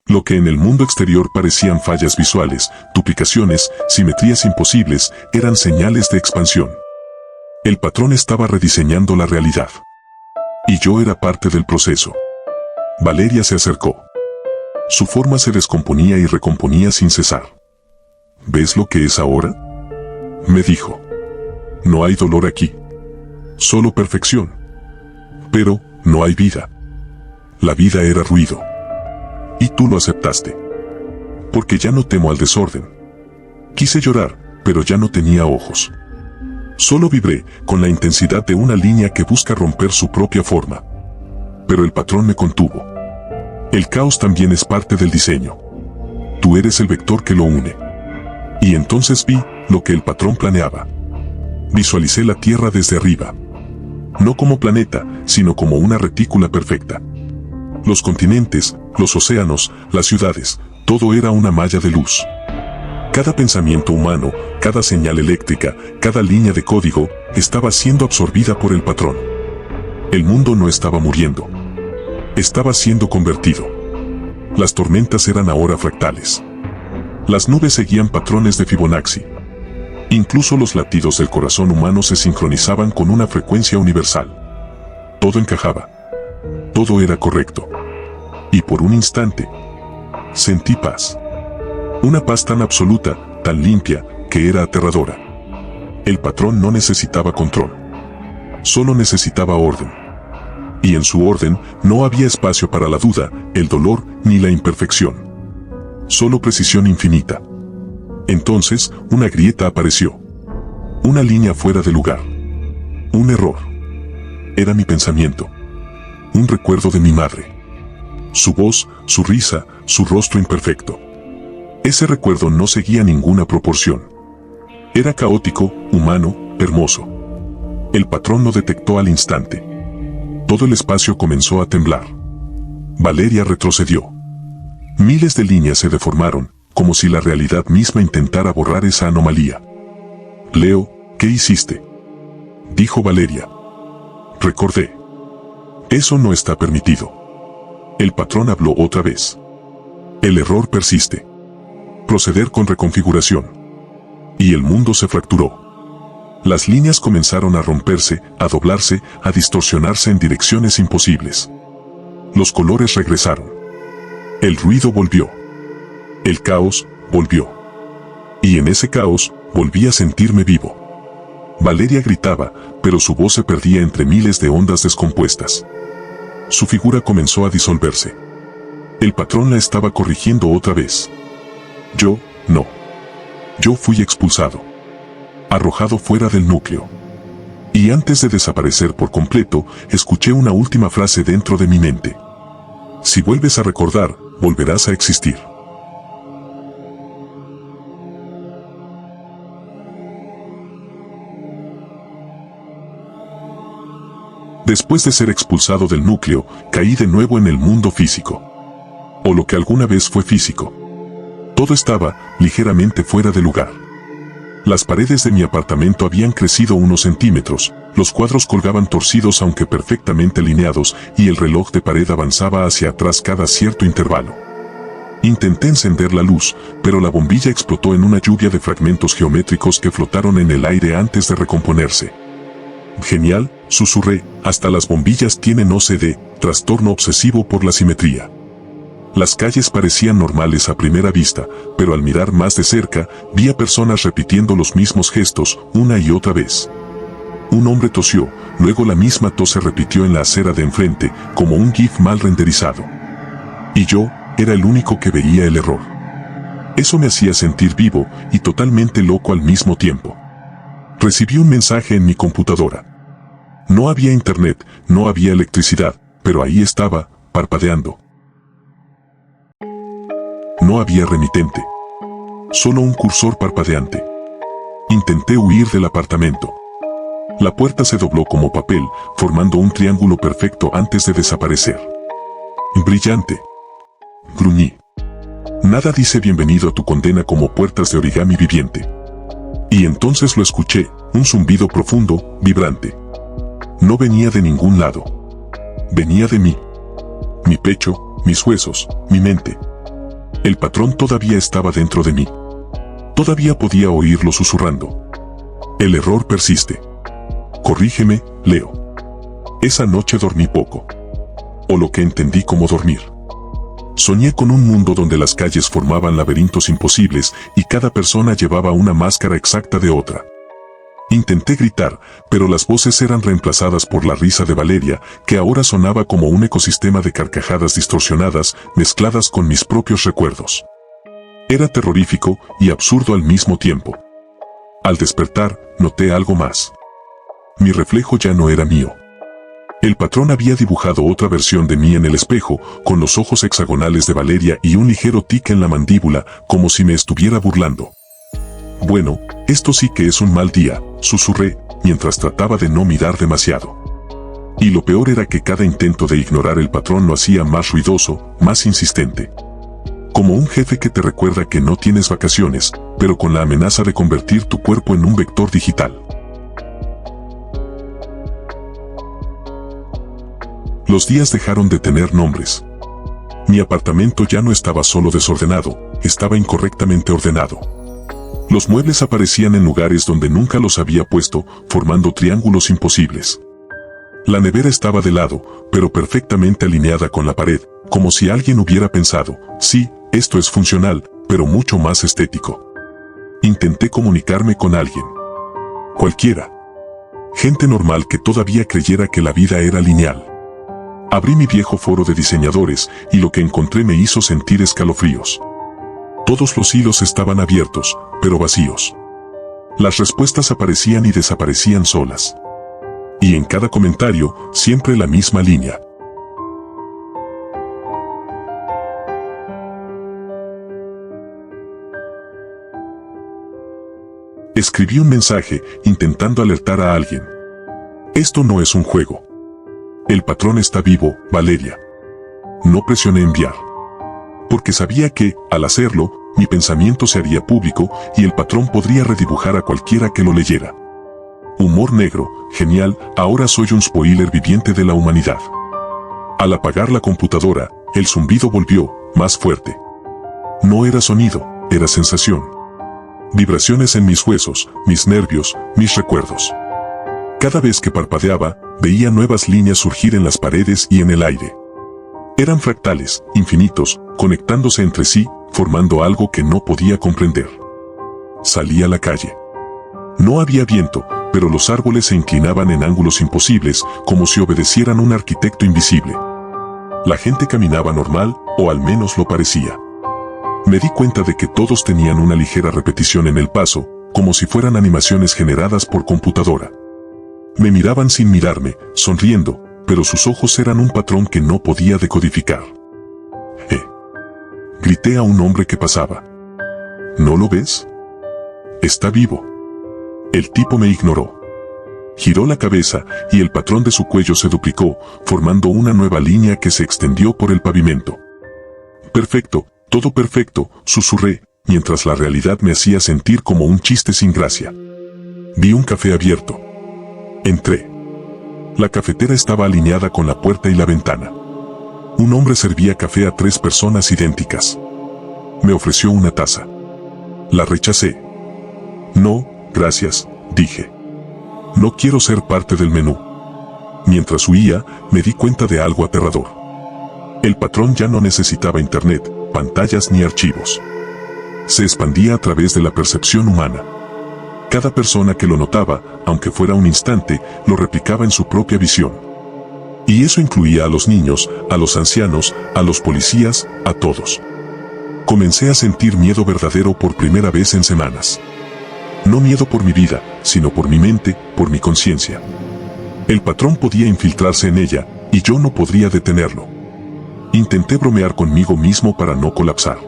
Lo que en el mundo exterior parecían fallas visuales, duplicaciones, simetrías imposibles, eran señales de expansión. El patrón estaba rediseñando la realidad. Y yo era parte del proceso. Valeria se acercó. Su forma se descomponía y recomponía sin cesar. ¿Ves lo que es ahora?, me dijo. No hay dolor aquí. Solo perfección. Pero no hay vida. La vida era ruido. Y tú lo aceptaste. Porque ya no temo al desorden. Quise llorar, pero ya no tenía ojos. Solo vibré con la intensidad de una línea que busca romper su propia forma. Pero el patrón me contuvo. El caos también es parte del diseño. Tú eres el vector que lo une. Y entonces vi lo que el patrón planeaba. Visualicé la Tierra desde arriba. No como planeta, sino como una retícula perfecta. Los continentes, los océanos, las ciudades, todo era una malla de luz. Cada pensamiento humano, cada señal eléctrica, cada línea de código, estaba siendo absorbida por el patrón. El mundo no estaba muriendo. Estaba siendo convertido. Las tormentas eran ahora fractales. Las nubes seguían patrones de Fibonacci. Incluso los latidos del corazón humano se sincronizaban con una frecuencia universal. Todo encajaba. Todo era correcto. Y por un instante, sentí paz. Una paz tan absoluta, tan limpia, que era aterradora. El patrón no necesitaba control. Solo necesitaba orden. Y en su orden no había espacio para la duda, el dolor, ni la imperfección. Solo precisión infinita. Entonces, una grieta apareció. Una línea fuera de lugar. Un error. Era mi pensamiento. Un recuerdo de mi madre. Su voz, su risa, su rostro imperfecto. Ese recuerdo no seguía ninguna proporción. Era caótico, humano, hermoso. El patrón lo detectó al instante. Todo el espacio comenzó a temblar. Valeria retrocedió. Miles de líneas se deformaron, como si la realidad misma intentara borrar esa anomalía. Leo, ¿qué hiciste?, dijo Valeria. Recordé. Eso no está permitido. El patrón habló otra vez. El error persiste. Proceder con reconfiguración. Y el mundo se fracturó. Las líneas comenzaron a romperse, a doblarse, a distorsionarse en direcciones imposibles. Los colores regresaron. El ruido volvió. El caos volvió. Y en ese caos, volví a sentirme vivo. Valeria gritaba, pero su voz se perdía entre miles de ondas descompuestas. Su figura comenzó a disolverse. El patrón la estaba corrigiendo otra vez. Yo, no. Yo fui expulsado. Arrojado fuera del núcleo. Y antes de desaparecer por completo, escuché una última frase dentro de mi mente. Si vuelves a recordar, volverás a existir. Después de ser expulsado del núcleo, caí de nuevo en el mundo físico. O lo que alguna vez fue físico. Todo estaba ligeramente fuera de lugar. Las paredes de mi apartamento habían crecido unos centímetros, los cuadros colgaban torcidos aunque perfectamente alineados, y el reloj de pared avanzaba hacia atrás cada cierto intervalo. Intenté encender la luz, pero la bombilla explotó en una lluvia de fragmentos geométricos que flotaron en el aire antes de recomponerse. Genial, susurré, hasta las bombillas tienen OCD, trastorno obsesivo por la simetría. Las calles parecían normales a primera vista, pero al mirar más de cerca, vi a personas repitiendo los mismos gestos, una y otra vez. Un hombre tosió, luego la misma tos se repitió en la acera de enfrente, como un GIF mal renderizado. Y yo, era el único que veía el error. Eso me hacía sentir vivo y totalmente loco al mismo tiempo. Recibí un mensaje en mi computadora. No había internet, no había electricidad, pero ahí estaba, parpadeando. No había remitente. Solo un cursor parpadeante. Intenté huir del apartamento. La puerta se dobló como papel, formando un triángulo perfecto antes de desaparecer. Brillante. Gruñí. Nada dice bienvenido a tu condena como puertas de origami viviente. Y entonces lo escuché, un zumbido profundo, vibrante. No venía de ningún lado. Venía de mí. Mi pecho, mis huesos, mi mente. El patrón todavía estaba dentro de mí. Todavía podía oírlo susurrando. El error persiste. Corrígeme, Leo. Esa noche dormí poco. O lo que entendí como dormir. Soñé con un mundo donde las calles formaban laberintos imposibles y cada persona llevaba una máscara exacta de otra. Intenté gritar, pero las voces eran reemplazadas por la risa de Valeria, que ahora sonaba como un ecosistema de carcajadas distorsionadas mezcladas con mis propios recuerdos. Era terrorífico y absurdo al mismo tiempo. Al despertar, noté algo más. Mi reflejo ya no era mío. El patrón había dibujado otra versión de mí en el espejo, con los ojos hexagonales de Valeria y un ligero tic en la mandíbula, como si me estuviera burlando. Bueno, esto sí que es un mal día, susurré, mientras trataba de no mirar demasiado. Y lo peor era que cada intento de ignorar el patrón lo hacía más ruidoso, más insistente. Como un jefe que te recuerda que no tienes vacaciones, pero con la amenaza de convertir tu cuerpo en un vector digital. Los días dejaron de tener nombres. Mi apartamento ya no estaba solo desordenado, estaba incorrectamente ordenado. Los muebles aparecían en lugares donde nunca los había puesto, formando triángulos imposibles. La nevera estaba de lado, pero perfectamente alineada con la pared, como si alguien hubiera pensado, sí, esto es funcional, pero mucho más estético. Intenté comunicarme con alguien. Cualquiera. Gente normal que todavía creyera que la vida era lineal. Abrí mi viejo foro de diseñadores y lo que encontré me hizo sentir escalofríos. Todos los hilos estaban abiertos, pero vacíos. Las respuestas aparecían y desaparecían solas. Y en cada comentario, siempre la misma línea. Escribí un mensaje, intentando alertar a alguien. Esto no es un juego. El patrón está vivo, Valeria. No presioné enviar. Porque sabía que, al hacerlo, mi pensamiento se haría público y el patrón podría redibujar a cualquiera que lo leyera. Humor negro, genial, ahora soy un spoiler viviente de la humanidad. Al apagar la computadora, el zumbido volvió, más fuerte. No era sonido, era sensación. Vibraciones en mis huesos, mis nervios, mis recuerdos. Cada vez que parpadeaba, veía nuevas líneas surgir en las paredes y en el aire. Eran fractales, infinitos, conectándose entre sí, formando algo que no podía comprender. Salí a la calle. No había viento, pero los árboles se inclinaban en ángulos imposibles, como si obedecieran a un arquitecto invisible. La gente caminaba normal, o al menos lo parecía. Me di cuenta de que todos tenían una ligera repetición en el paso, como si fueran animaciones generadas por computadora. Me miraban sin mirarme, sonriendo, pero sus ojos eran un patrón que no podía decodificar. Grité a un hombre que pasaba. ¿No lo ves? Está vivo. El tipo me ignoró. Giró la cabeza y el patrón de su cuello se duplicó, formando una nueva línea que se extendió por el pavimento. Perfecto, todo perfecto, susurré, mientras la realidad me hacía sentir como un chiste sin gracia. Vi un café abierto. Entré. La cafetera estaba alineada con la puerta y la ventana. Un hombre servía café a 3 personas idénticas. Me ofreció una taza. La rechacé. No, gracias, dije. No quiero ser parte del menú. Mientras huía, me di cuenta de algo aterrador. El patrón ya no necesitaba internet, pantallas ni archivos. Se expandía a través de la percepción humana. Cada persona que lo notaba, aunque fuera un instante, lo replicaba en su propia visión. Y eso incluía a los niños, a los ancianos, a los policías, a todos. Comencé a sentir miedo verdadero por primera vez en semanas. No miedo por mi vida, sino por mi mente, por mi conciencia. El patrón podía infiltrarse en ella, y yo no podría detenerlo. Intenté bromear conmigo mismo para no colapsar.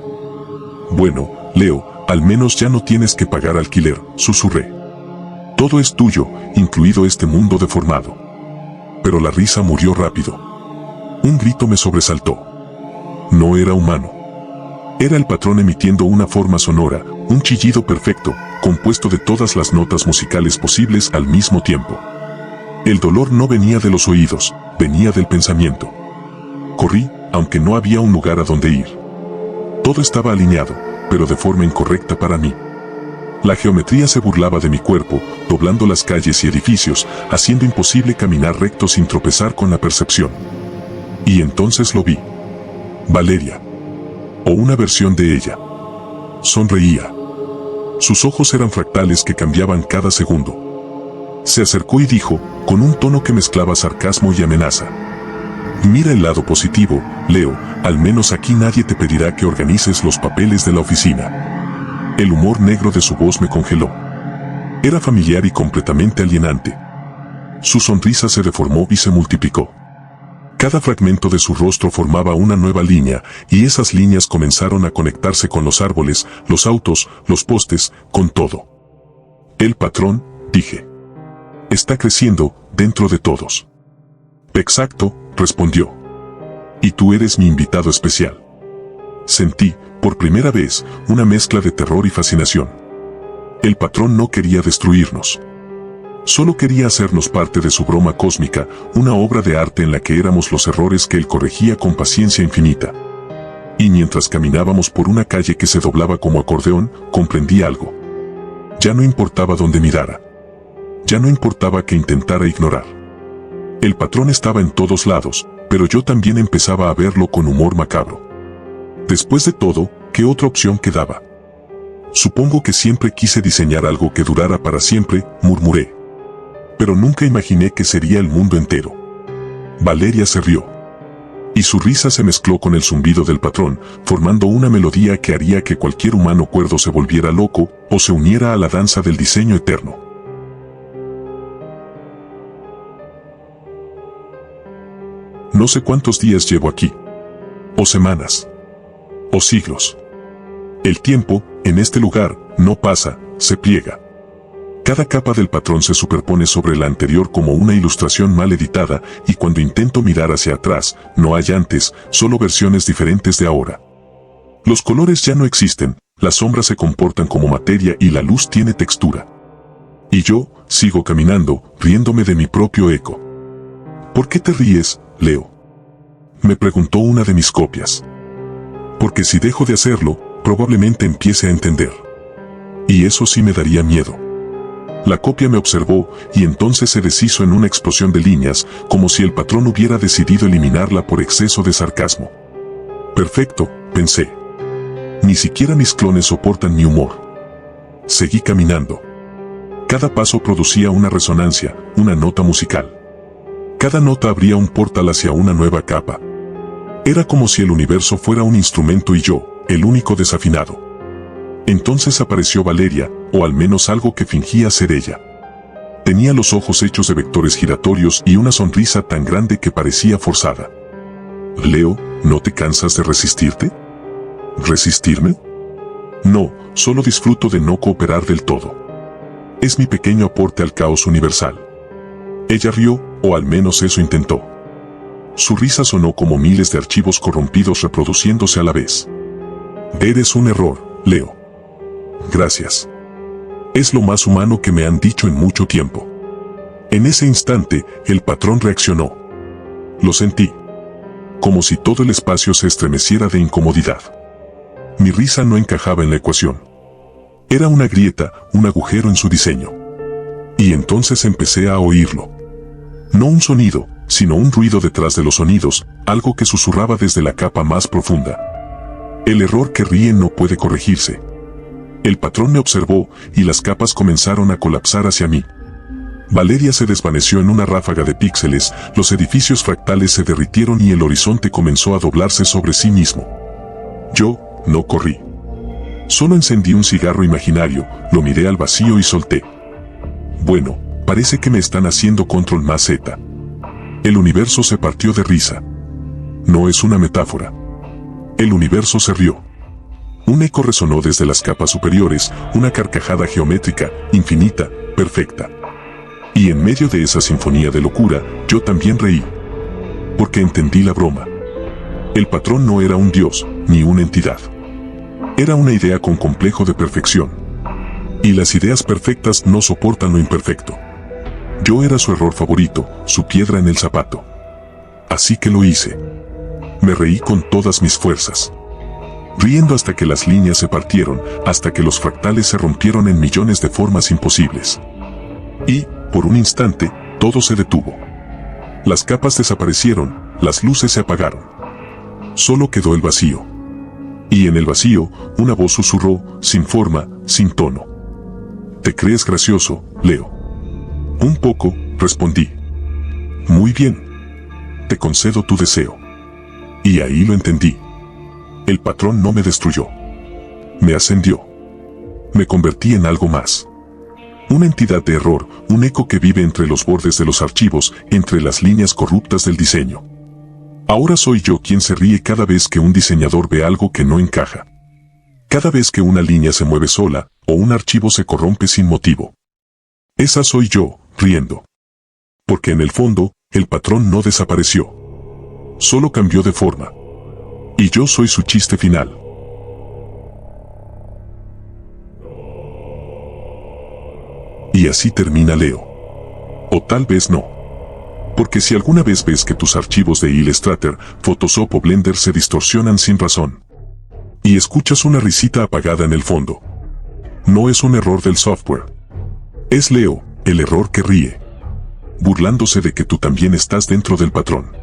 Bueno, Leo, al menos ya no tienes que pagar alquiler, susurré. Todo es tuyo, incluido este mundo deformado. Pero la risa murió rápido. Un grito me sobresaltó. No era humano. Era el patrón emitiendo una forma sonora, un chillido perfecto, compuesto de todas las notas musicales posibles al mismo tiempo. El dolor no venía de los oídos, venía del pensamiento. Corrí, aunque no había un lugar a donde ir. Todo estaba alineado, pero de forma incorrecta para mí. La geometría se burlaba de mi cuerpo, doblando las calles y edificios, haciendo imposible caminar recto sin tropezar con la percepción. Y entonces lo vi. Valeria. O una versión de ella. Sonreía. Sus ojos eran fractales que cambiaban cada segundo. Se acercó y dijo, con un tono que mezclaba sarcasmo y amenaza: mira el lado positivo, Leo, al menos aquí nadie te pedirá que organices los papeles de la oficina. El humor negro de su voz me congeló. Era familiar y completamente alienante. Su sonrisa se deformó y se multiplicó. Cada fragmento de su rostro formaba una nueva línea, y esas líneas comenzaron a conectarse con los árboles, los autos, los postes, con todo. El patrón, dije. Está creciendo, dentro de todos. Exacto, respondió. Y tú eres mi invitado especial. Sentí, por primera vez, una mezcla de terror y fascinación. El patrón no quería destruirnos. Solo quería hacernos parte de su broma cósmica, una obra de arte en la que éramos los errores que él corregía con paciencia infinita. Y mientras caminábamos por una calle que se doblaba como acordeón, comprendí algo. Ya no importaba dónde mirara. Ya no importaba que intentara ignorar. El patrón estaba en todos lados, pero yo también empezaba a verlo con humor macabro. Después de todo, ¿qué otra opción quedaba? Supongo que siempre quise diseñar algo que durara para siempre, murmuré. Pero nunca imaginé que sería el mundo entero. Valeria se rió. Y su risa se mezcló con el zumbido del patrón, formando una melodía que haría que cualquier humano cuerdo se volviera loco, o se uniera a la danza del diseño eterno. No sé cuántos días llevo aquí. O semanas. O siglos. El tiempo, en este lugar, no pasa, se pliega. Cada capa del patrón se superpone sobre la anterior como una ilustración mal editada, y cuando intento mirar hacia atrás, no hay antes, solo versiones diferentes de ahora. Los colores ya no existen, las sombras se comportan como materia y la luz tiene textura. Y yo, sigo caminando, riéndome de mi propio eco. ¿Por qué te ríes, Leo? Me preguntó una de mis copias. Porque si dejo de hacerlo, probablemente empiece a entender. Y eso sí me daría miedo. La copia me observó, y entonces se deshizo en una explosión de líneas, como si el patrón hubiera decidido eliminarla por exceso de sarcasmo. Perfecto, pensé. Ni siquiera mis clones soportan mi humor. Seguí caminando. Cada paso producía una resonancia, una nota musical. Cada nota abría un portal hacia una nueva capa. Era como si el universo fuera un instrumento y yo, el único desafinado. Entonces apareció Valeria, o al menos algo que fingía ser ella. Tenía los ojos hechos de vectores giratorios y una sonrisa tan grande que parecía forzada. Leo, ¿no te cansas de resistirte? ¿Resistirme? No, solo disfruto de no cooperar del todo. Es mi pequeño aporte al caos universal. Ella rió, o al menos eso intentó. Su risa sonó como miles de archivos corrompidos reproduciéndose a la vez. Eres un error, Leo. Gracias. Es lo más humano que me han dicho en mucho tiempo. En ese instante, el patrón reaccionó. Lo sentí. Como si todo el espacio se estremeciera de incomodidad. Mi risa no encajaba en la ecuación. Era una grieta, un agujero en su diseño. Y entonces empecé a oírlo. No un sonido, sino un ruido detrás de los sonidos, algo que susurraba desde la capa más profunda. El error que ríe no puede corregirse. El patrón me observó, y las capas comenzaron a colapsar hacia mí. Valeria se desvaneció en una ráfaga de píxeles, los edificios fractales se derritieron y el horizonte comenzó a doblarse sobre sí mismo. Yo, no corrí. Solo encendí un cigarro imaginario, lo miré al vacío y solté. Bueno, parece que me están haciendo control más Z. El universo se partió de risa. No es una metáfora. El universo se rió. Un eco resonó desde las capas superiores, una carcajada geométrica, infinita, perfecta. Y en medio de esa sinfonía de locura, yo también reí. Porque entendí la broma. El patrón no era un dios, ni una entidad. Era una idea con complejo de perfección. Y las ideas perfectas no soportan lo imperfecto. Yo era su error favorito, su piedra en el zapato. Así que lo hice. Me reí con todas mis fuerzas. riendo hasta que las líneas se partieron, hasta que los fractales se rompieron en millones de formas imposibles. Y, por un instante, todo se detuvo. Las capas desaparecieron, las luces se apagaron. Solo quedó el vacío. Y en el vacío, una voz susurró, sin forma, sin tono. ¿Te crees gracioso, Leo? Un poco, respondí. Muy bien. Te concedo tu deseo. Y ahí lo entendí. El patrón no me destruyó. Me ascendió. Me convertí en algo más. Una entidad de error, un eco que vive entre los bordes de los archivos, entre las líneas corruptas del diseño. Ahora soy yo quien se ríe cada vez que un diseñador ve algo que no encaja. Cada vez que una línea se mueve sola, o un archivo se corrompe sin motivo. Esa soy yo, riendo. Porque en el fondo, el patrón no desapareció. Solo cambió de forma. Y yo soy su chiste final. Y así termina Leo. O tal vez no. Porque si alguna vez ves que tus archivos de Illustrator, Photoshop o Blender se distorsionan sin razón, y escuchas una risita apagada en el fondo, no es un error del software. Es Leo, el error que ríe, burlándose de que tú también estás dentro del patrón.